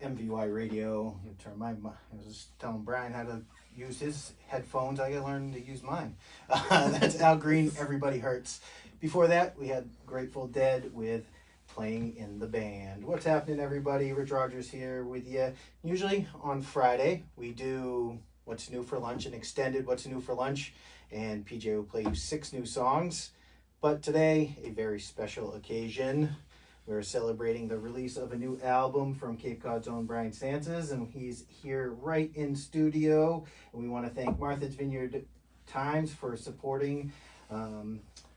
MVY radio. I was telling Brian how to use his headphones. I gotta learn to use mine. That's Al Green, Everybody Hurts. Before that, we had Grateful Dead with Playing in the Band. What's happening, everybody? Rich Rogers here with you. Usually on Friday, we do What's New for Lunch, an extended What's New for Lunch, and PJ will play you 6 new songs. But today, a very special occasion. We're celebrating the release of a new album from Cape Cod's own Brian Sances, and he's here right in studio. And we want to thank Martha's Vineyard Times for supporting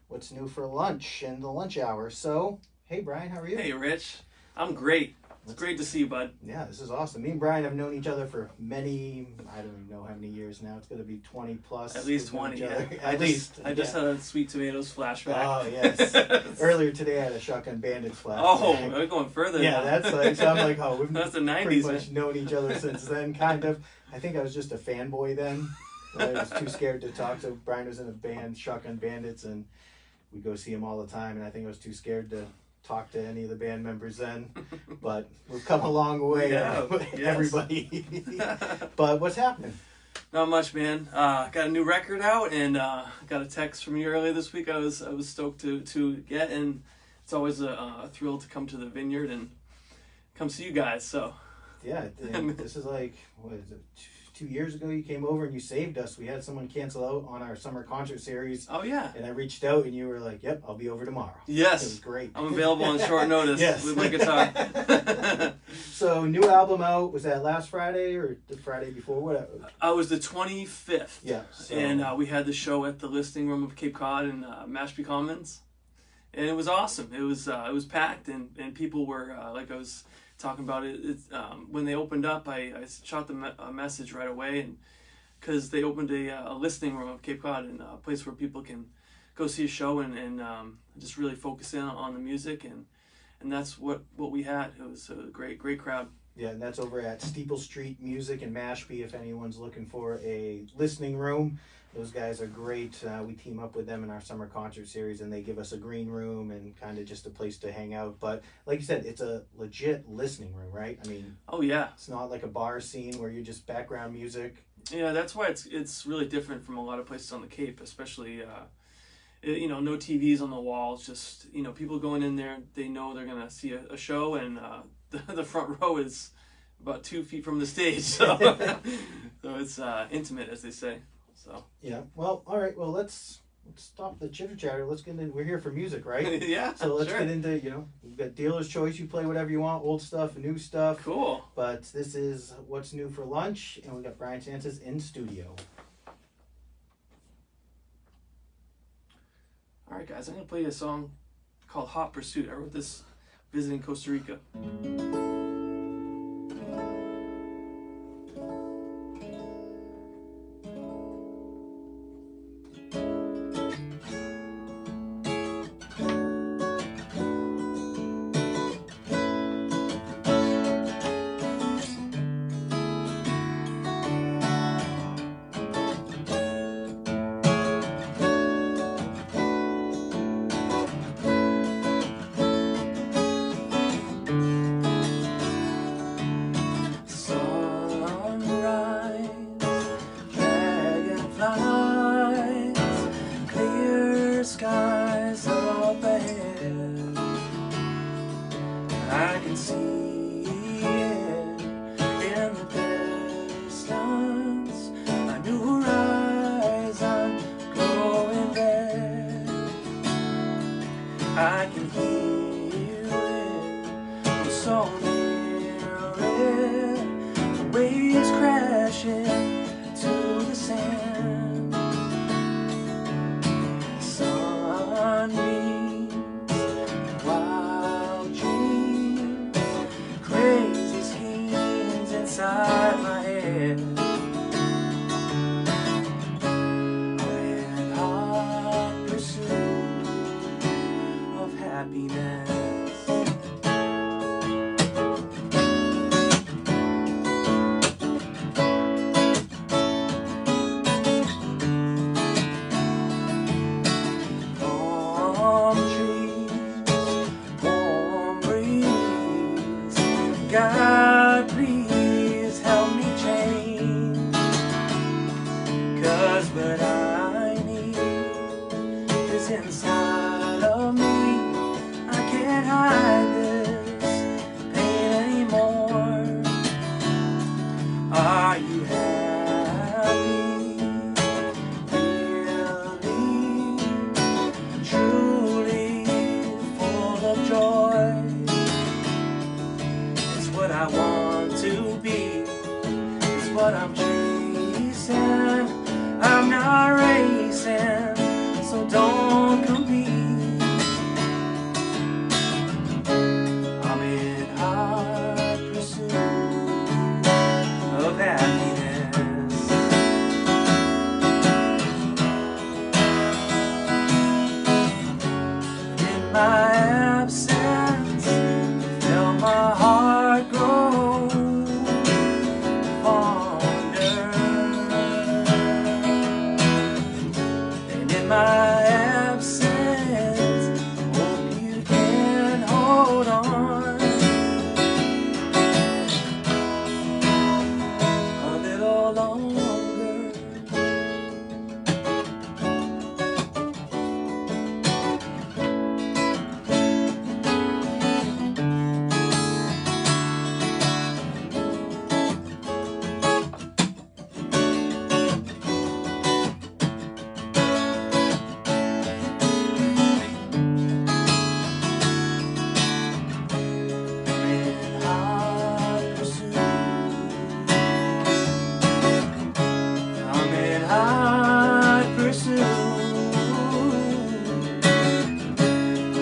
What's New for Lunch and the lunch hour. So, hey Brian, how are you? Hey Rich, I'm great. It's great to see you, bud. Yeah, this is awesome. Me and Brian have known each other for many, I don't even know how many years now. It's going to be 20 plus. At least 20, yeah. At least. I just had a Sweet Tomatoes flashback. Oh, yes. Earlier today I had a Shotgun Bandits flashback. Oh, we're going further yeah, now. that's like, so I'm like, oh, we've that's the 90s, pretty much known each other since then, kind of. I think I was just a fanboy then. I was too scared to talk to. Brian was in a band, Shotgun Bandits, and we'd go see him all the time, and I think I was too scared to talk to any of the band members then, but we've come a long way, everybody. But what's happening? Not much, man. Got a new record out, and got a text from you earlier this week. I was stoked to get, and it's always a thrill to come to the Vineyard and come see you guys. So yeah, this is like, what is it? 2 years ago you came over and you saved us. We had someone cancel out on our summer concert series. Oh yeah. And I reached out and you were like, "Yep, I'll be over tomorrow." Yes. It was great. I'm available on short notice with my guitar. So new album out, was that last Friday or the Friday before? What? I was the 25th. Yeah. So. And we had the show at the Listening Room of Cape Cod in Mashpee Commons. And it was awesome. It was packed and people were like I was talking about it. When they opened up, I shot them a message right away, and because they opened a listening room of Cape Cod, and a place where people can go see a show and just really focus in on the music, and that's what we had. It was a great crowd. Yeah, and that's over at Steeple Street Music in Mashpee. If anyone's looking for a listening room, those guys are great. We team up with them in our summer concert series, and they give us a green room and kind of just a place to hang out. But like you said, it's a legit listening room, right? I mean, oh yeah, it's not like a bar scene where you're just background music. Yeah, that's why it's really different from a lot of places on the Cape, especially no TVs on the walls. Just people going in there, they know they're gonna see a show, and the front row is about 2 feet from the stage, so so it's intimate, as they say. So yeah, well, all right, well let's stop the chitter chatter. Let's get into. We're here for music, right? Yeah. So let's get into. We've got dealer's choice. You play whatever you want, old stuff, new stuff. Cool. But this is What's New for Lunch, and we got Brian Sances in studio. All right, guys, I'm gonna play a song called "Hot Pursuit." I wrote this visiting Costa Rica. I can see it in the distance, a new horizon glowing there. I can hear it, I'm so near it, the waves crashing to the sand. The sunbeams, wild dreams, crazy schemes inside my head. When hot pursuit of happiness. Palm trees, warm breeze, guide Lord, please help me change, 'cause what I need is inside of me. I can't hide this pain anymore. Are you happy? Really, truly full of joy? It's what I want to be. It's what I'm chasing. I'm not racing, so don't compete. I'm in hot pursuit of happiness. In my absence, feel my heart grow fonder. And in my absence, hope you can hold on a little longer. I'm in hot pursuit.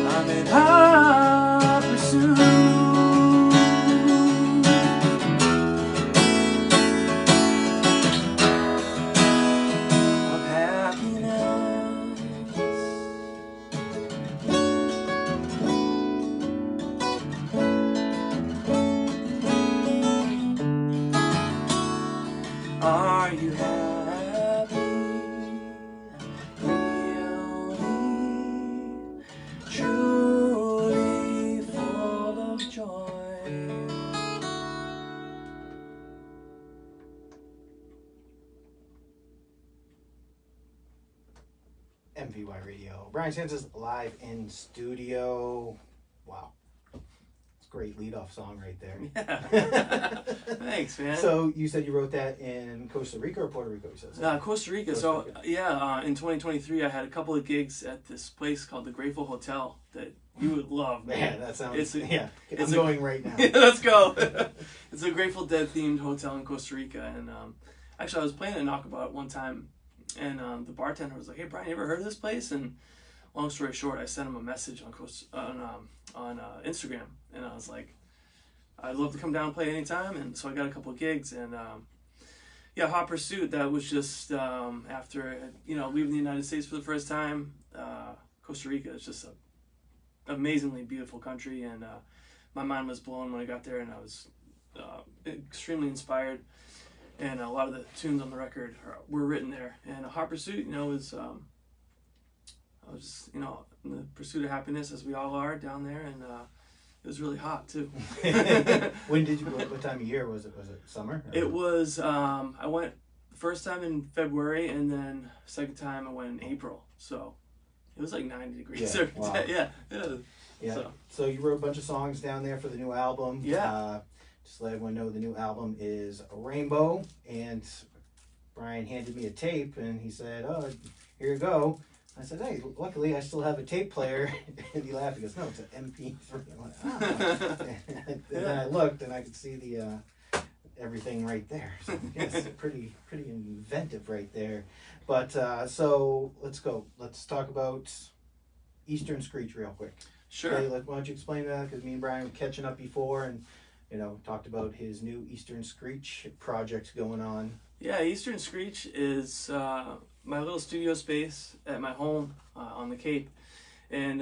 I'm in hot pursuit of happiness. Are you happy? Really, truly full of joy? MVY Radio. Brian Sances live in studio. Wow. It's a great lead-off song right there. Yeah. Thanks, man. So you said you wrote that in Costa Rica or Puerto Rico? You said Costa Rica. Costa Rica. Yeah, in 2023, I had a couple of gigs at this place called the Grateful Hotel that you would love, man. Man, that sounds. I'm it's going right now. Yeah, let's go. It's a Grateful Dead themed hotel in Costa Rica, and actually, I was playing a knockabout at one time, and the bartender was like, "Hey, Brian, you ever heard of this place?" And long story short, I sent him a message on Instagram, and I was like, "I'd love to come down and play anytime." And so I got a couple of gigs, and yeah, Hot Pursuit. That was just after leaving the United States for the first time. Costa Rica is just a amazingly beautiful country, and my mind was blown when I got there, and I was extremely inspired. And a lot of the tunes on the record were written there. And Hot Pursuit, was I was just in the pursuit of happiness, as we all are down there, and it was really hot too. When did you? What time of year was it? Was it summer? Or? It was. I went the first time in February, and then second time I went in April. So it was like 90 degrees. Yeah, wow. Yeah. So you wrote a bunch of songs down there for the new album. Yeah. Just to let everyone know, the new album is Rainbow, and Brian handed me a tape, and he said, "Oh, here you go." I said, "Hey, luckily I still have a tape player." And he laughed. He goes, "No, it's an MP3." I went, "Ah." And then I looked, and I could see the everything right there. So yes, pretty inventive right there. But so let's go. Let's talk about Eastern Screech real quick. Sure. Okay, why don't you explain that? Because me and Brian were catching up before, and talked about his new Eastern Screech project going on. Yeah, Eastern Screech is my little studio space at my home on the Cape. And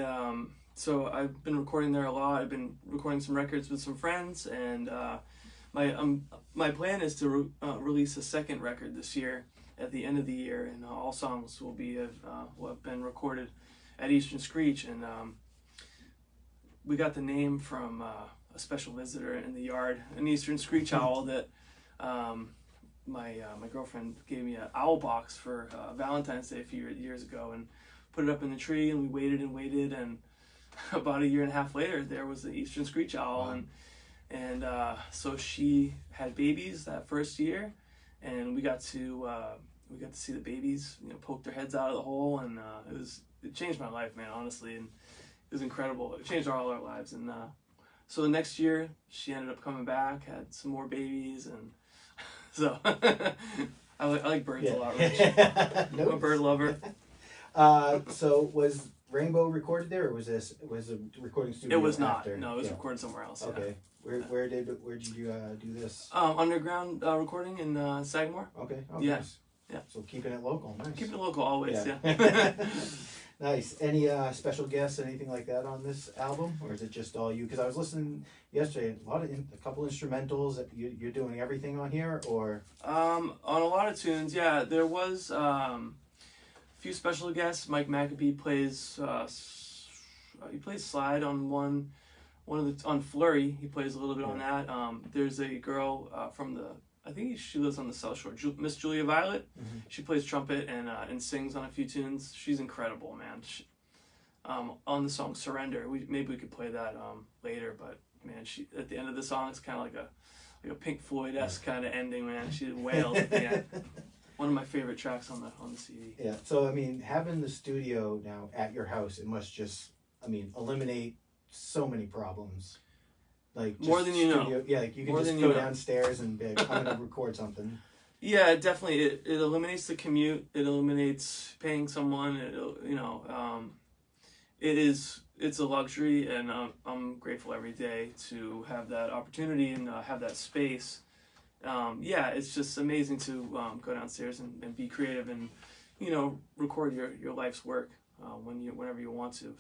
so I've been recording there a lot. I've been recording some records with some friends, and my plan is to release a second record this year at the end of the year, and all songs will have been recorded at Eastern Screech. And we got the name from a special visitor in the yard, an eastern screech owl that my girlfriend gave me an owl box for Valentine's Day a few years ago, and put it up in the tree, and we waited and waited, and about a year and a half later there was the eastern screech owl. Wow. And so she had babies that first year, and we got to see the babies, you know, poke their heads out of the hole, and it changed my life, man, honestly, and it was incredible. It changed all our lives. And so the next year she ended up coming back, had some more babies, and so I like birds a lot, Rich. I'm a bird lover. So was Rainbow recorded there, or was a recording studio? It was not. After? No, it was recorded somewhere else. Okay. Yeah. Where did you do this? Underground recording in Sagamore. Okay. Yeah. Nice. Yeah. So keeping it local. Nice. Keep it local always. Yeah. Nice. Any special guests, anything like that on this album, or is it just all you? Because I was listening yesterday, a couple instrumentals. You're doing everything on here, or? On a lot of tunes, yeah. There was a few special guests. Mike McAbee plays. He plays slide on one on Flurry. He plays a little bit on that. There's a girl from I think she lives on the South Shore, Miss Julia Violet. Mm-hmm. She plays trumpet and sings on a few tunes. She's incredible, man. On the song Surrender, maybe we could play that later, but man, she at the end of the song, it's kind of like a Pink Floyd-esque kind of ending, man. She wails at the end. One of my favorite tracks on the CD. Yeah. So I mean, having the studio now at your house, it must just, eliminate so many problems. Like more than you know. Yeah, like you can just go downstairs and be like, I'm gonna record something. Yeah, definitely. It eliminates the commute. It eliminates paying someone. It's a luxury, and I'm grateful every day to have that opportunity and have that space. It's just amazing to go downstairs and be creative and record your life's work whenever you want to.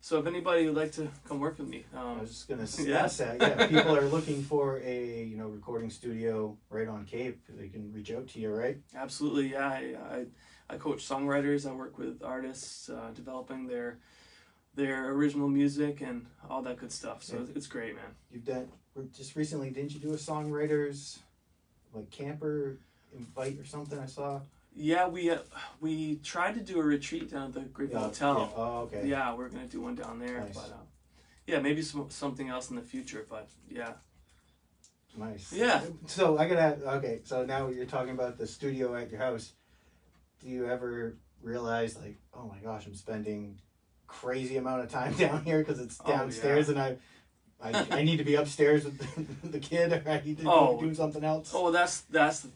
So if anybody would like to come work with me, I was just gonna ask that. Yeah, people are looking for a recording studio right on Cape. They can reach out to you, right? Absolutely. Yeah, I coach songwriters. I work with artists developing their original music and all that good stuff. So it's great, man. You've done just recently. Didn't you do a songwriters camper invite or something? I saw. Yeah, we tried to do a retreat down at the Great Hotel. Yeah. Oh, okay. Yeah, we're gonna do one down there, Nice. But maybe something else in the future. But yeah. Nice. Yeah. So I gotta. Okay. So now you're talking about the studio at your house. Do you ever realize oh my gosh, I'm spending crazy amount of time down here because it's downstairs and I need to be upstairs with the kid, or I need to be doing something else. Oh, that's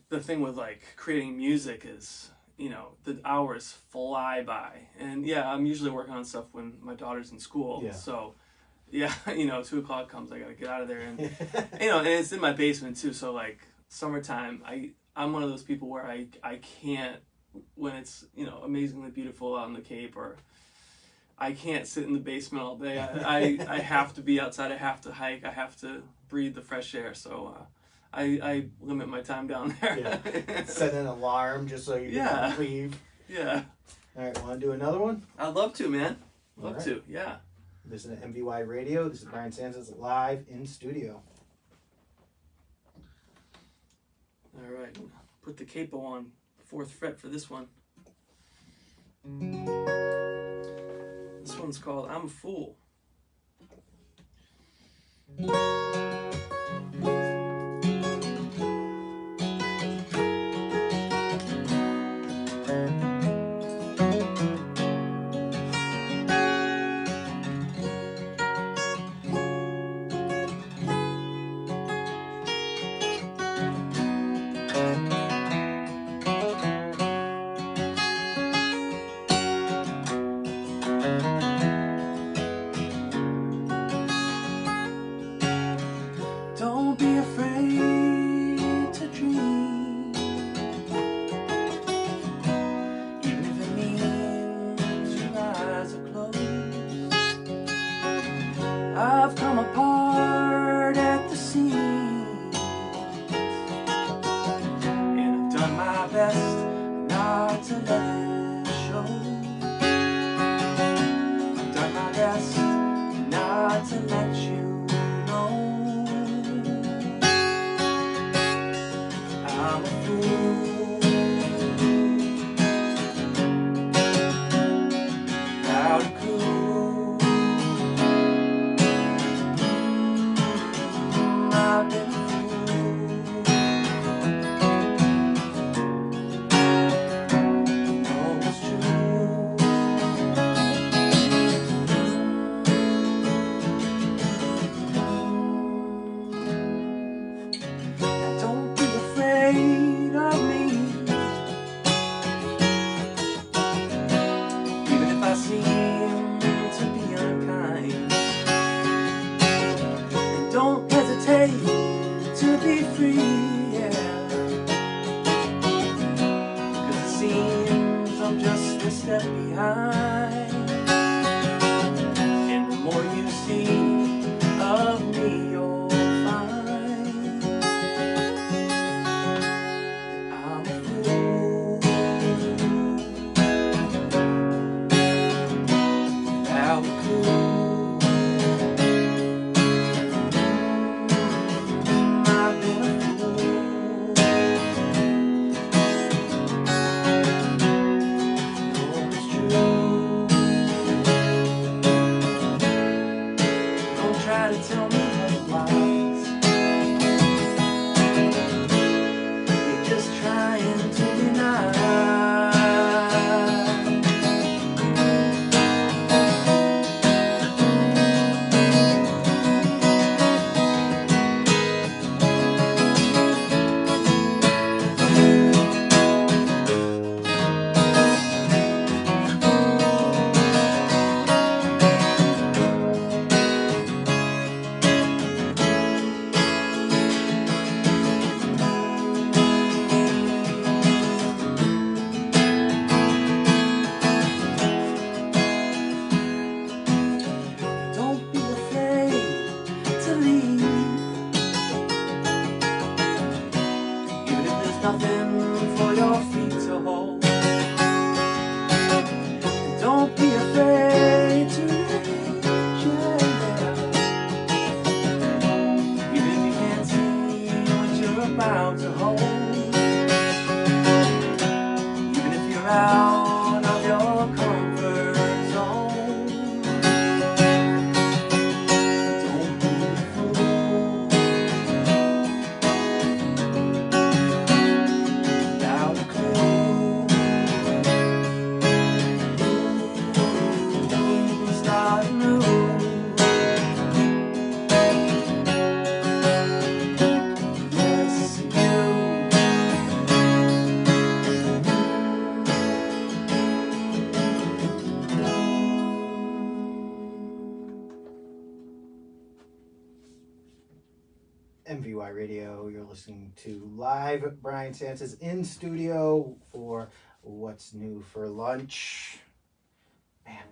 the thing with creating music is, the hours fly by. And yeah, I'm usually working on stuff when my daughter's in school. Yeah. So yeah, 2 o'clock comes, I gotta get out of there, and and it's in my basement too. So summertime, I'm one of those people where I can't, when it's amazingly beautiful out on the Cape, or I can't sit in the basement all day. I have to be outside. I have to hike. I have to breathe the fresh air. So I limit my time down there. Yeah. Set an alarm just so you can leave. Yeah. All right, want to do another one? I'd love to, man. Love to, yeah. This is MVY Radio. This is Brian Sances live in studio. All right. Put the capo on 4th fret for this one. This one's called I'm a Fool. Don't be afraid to dream, even if it means your eyes are closed. I've come apart at the seams, and I've done my best not to let it show. I've done my best not to let you know. afraid to be free, yeah. 'Cause it seems I'm just a step behind. And the more you see of me, you'll find I'm a fool. How cool. I've been a fool. No, it's true. Don't try to tell me otherwise. You're just trying to be nice. Don't be afraid to leave, even if there's nothing for your feet to hold. And don't be afraid to reach, yeah. Even if you can't see what you're about to hold. Even if you're out of your comfort zone. Don't be a fool. Without a clue. We start anew. Yes, MVY Radio, you're listening to live Brian Sances in studio for What's New for Lunch. Man.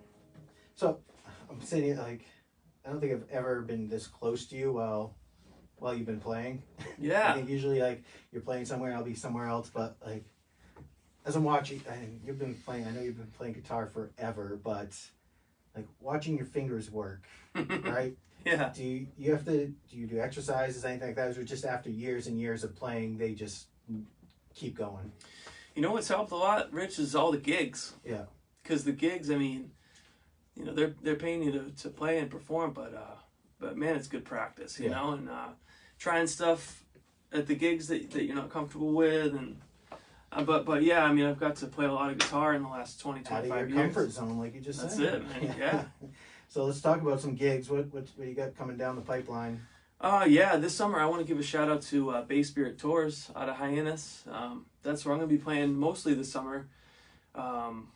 So I'm sitting here like, I don't think I've ever been this close to you while you've been playing. I Yeah. think usually like you're playing somewhere, I'll be somewhere else, but like as I'm watching, I know you've been playing guitar forever, but like watching your fingers work, right? Yeah. Do you do exercises, anything like that? Or is it just after years and years of playing, they just keep going? You know what's helped a lot, Rich, is all the gigs. Yeah. Because the gigs, I mean, you know, they're paying you to play and perform, but man, it's good practice, you know, and trying stuff at the gigs that you're not comfortable with, and but yeah, I mean, I've got to play a lot of guitar in the last 20, 25 years. Out of your comfort zone, like you just That's said. it, man. Yeah. So let's talk about some gigs. What you got coming down the pipeline? Yeah, this summer I want to give a shout out to Bay Spirit Tours out of Hyannis. That's where I'm going to be playing mostly this summer.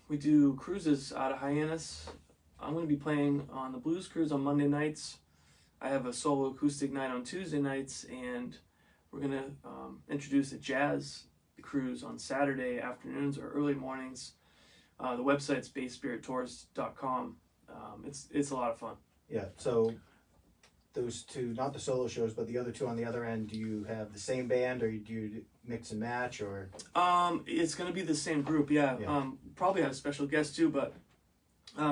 We do cruises out of Hyannis. I'm going to be playing on the Blues Cruise on Monday nights. I have a solo acoustic night on Tuesday nights, and we're going to introduce a jazz cruise on Saturday afternoons or early mornings. The website's bayspirittours.com. It's a lot of fun. Yeah, so those two, not the solo shows, but the other two on the other end, do you have the same band, or do you mix and match, or? It's going to be the same group, yeah. Probably have a special guest too, but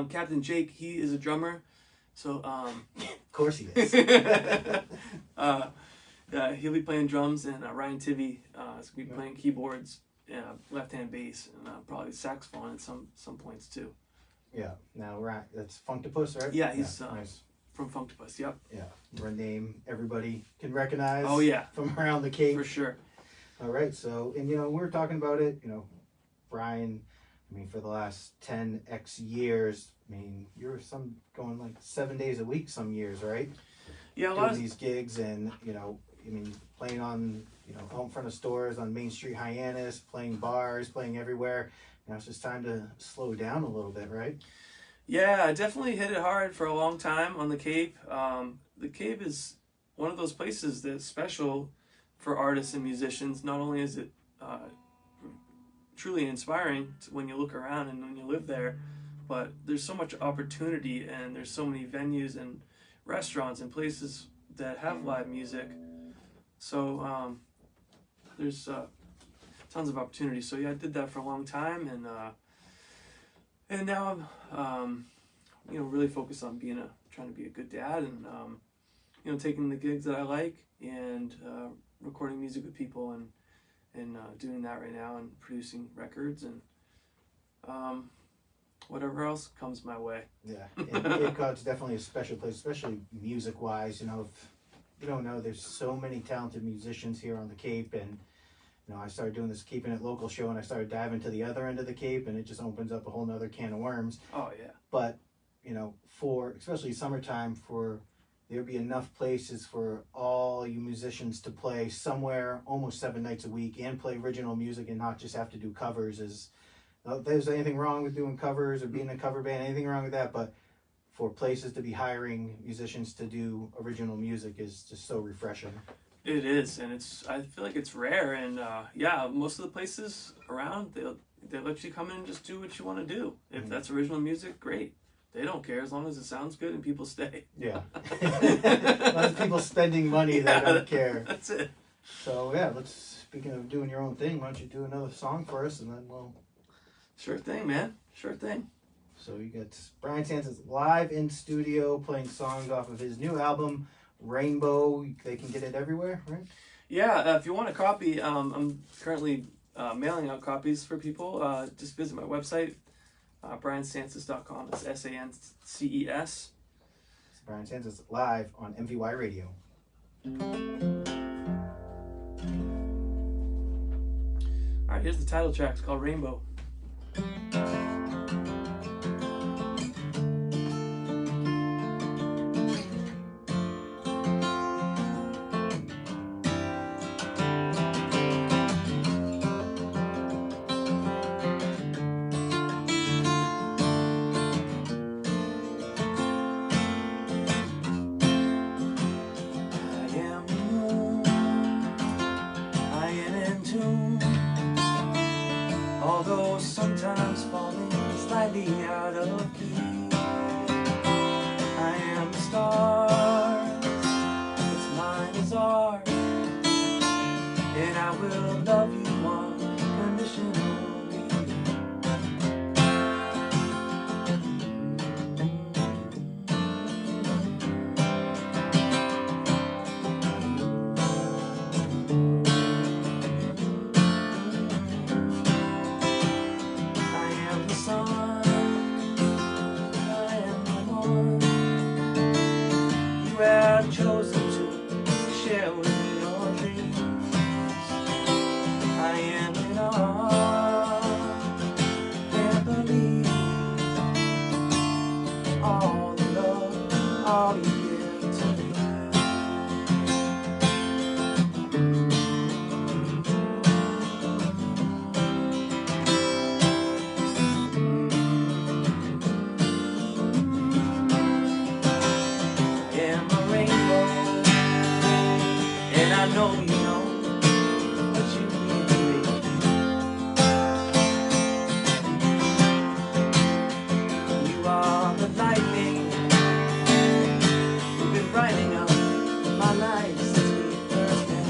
Captain Jake, he is a drummer, so of course he is. he'll be playing drums, and Ryan Tivy is going to be playing keyboards, left-hand bass, and probably saxophone at some points too. Yeah. Now, that's Funktopus, right? Yeah, he's nice. From Funktopus, yep. Yeah, a name everybody can recognize. Oh yeah, from around the Cape. for sure. All right, so, and we were talking about it, Brian, I mean, for the last 10x years, I mean, you're going like 7 days a week some years, right? Yeah, a lot doing of these gigs, and playing on out in front of stores on Main Street, Hyannis, playing bars, playing everywhere. Now it's just time to slow down a little bit, right? Yeah, I definitely hit it hard for a long time on the Cape. The Cape is one of those places that's special for artists and musicians. Not only is it truly inspiring when you look around and when you live there, but there's so much opportunity, and there's so many venues and restaurants and places that have live music. So there's tons of opportunity. So yeah, I did that for a long time, and now I'm really focused on trying to be a good dad, and taking the gigs that I like, and recording music with people, and doing that right now, and producing records, and whatever else comes my way. Yeah, and Cape Cod's definitely a special place, especially music-wise. If you don't know, there's so many talented musicians here on the Cape, and I started doing this Keeping It Local show, and I started diving to the other end of the Cape, and it just opens up a whole nother can of worms. Oh yeah. But for especially summertime, there'd be enough places for all you musicians to play somewhere almost 7 nights a week and play original music, and not just have to do covers. If there's anything wrong with doing covers or being a cover band, anything wrong with that, but for places to be hiring musicians to do original music is just so refreshing. It is, and I feel like it's rare, and most of the places around, they'll let you come in and just do what you want to do. If that's original music, great. They don't care as long as it sounds good and people stay. Yeah. As long as people spending money, they don't care. That's it. So yeah, speaking of doing your own thing, why don't you do another song for us, and then we'll... Sure thing, man. Sure thing. So you got Brian Sances live in studio playing songs off of his new album, Rainbow. They can get it everywhere, right? Yeah, if you want a copy, I'm currently mailing out copies for people. Just visit my website, briansances.com. It's SANCES. It's Brian Sances live on MVYRADIO. All right, here's the title track. It's called Rainbow. Although sometimes falling slightly out of key, I am the stars, what's mine is ours, and I will love you unconditionally. Chosen to share with me your dreams. I am in awe, can't believe all the love, all you give to me. I am a rainbow, and I know you know what you mean to me. You are the lightning, you've been brightening up my life since we first met.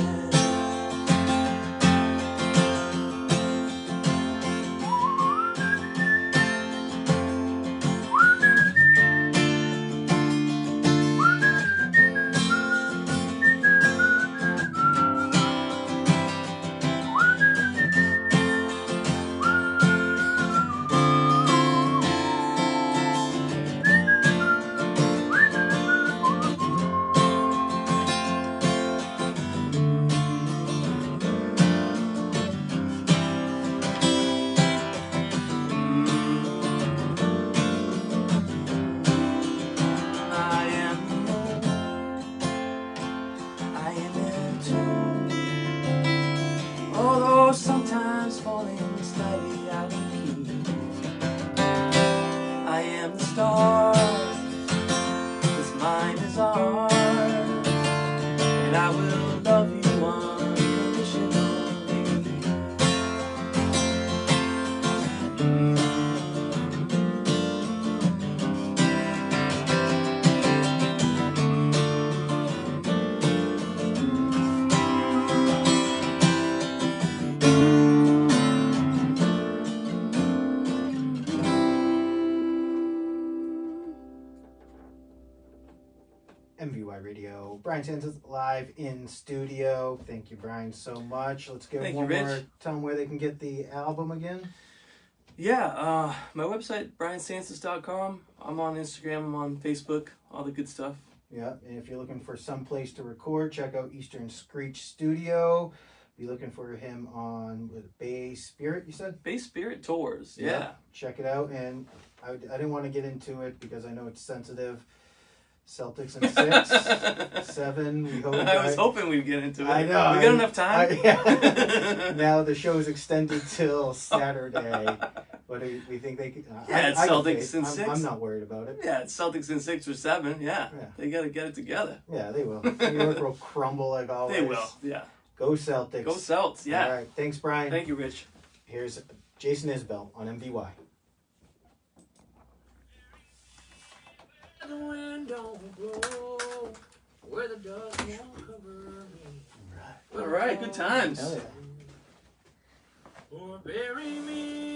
MVYRADIO. Brian Sances live in studio. Thank you, Brian, so much. Let's give Thank one you, more. Rich. Tell them where they can get the album again. Yeah, my website, briansances.com. I'm on Instagram, I'm on Facebook, all the good stuff. Yeah, and if you're looking for some place to record, check out Eastern Screech Studio. Be looking for him on Bay Spirit, you said? Bay Spirit Tours, yeah. Check it out. And I didn't want to get into it because I know it's sensitive. Celtics in 6, 7. We hope. I was hoping we'd get into it. I know. We got enough time. Yeah. Now the show is extended till Saturday, but we think they could. Yeah, it's Celtics in 6. I'm not worried about it. Yeah, it's Celtics in 6 or 7. Yeah, they got to get it together. Yeah, they will. New York will crumble like always. They will. Yeah. Go Celtics. Go Celts. Yeah. All right. Thanks, Brian. Thank you, Rich. Here's Jason Isbell on MVY. The wind don't blow where the dust won't cover me. All right. Good times. Hell yeah. Or bury me